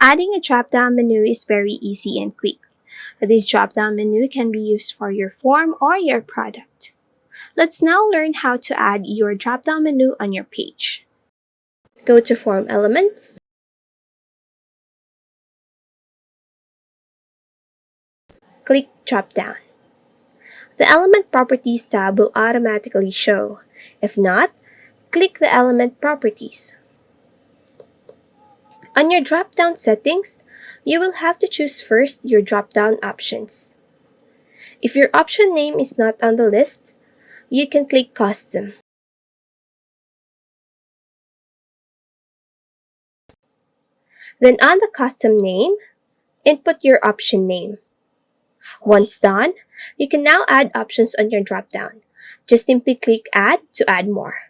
Adding a drop-down menu is very easy and quick. This drop-down menu can be used for your form or your product. Let's now learn how to add your drop-down menu on your page. Go to Form Elements. Click Drop-down. The Element Properties tab will automatically show. If not, click the Element Properties. On your drop-down settings, you will have to choose first your drop-down options. If your option name is not on the lists, you can click Custom. Then on the custom name, input your option name. Once done, you can now add options on your drop-down. Just simply click Add to add more.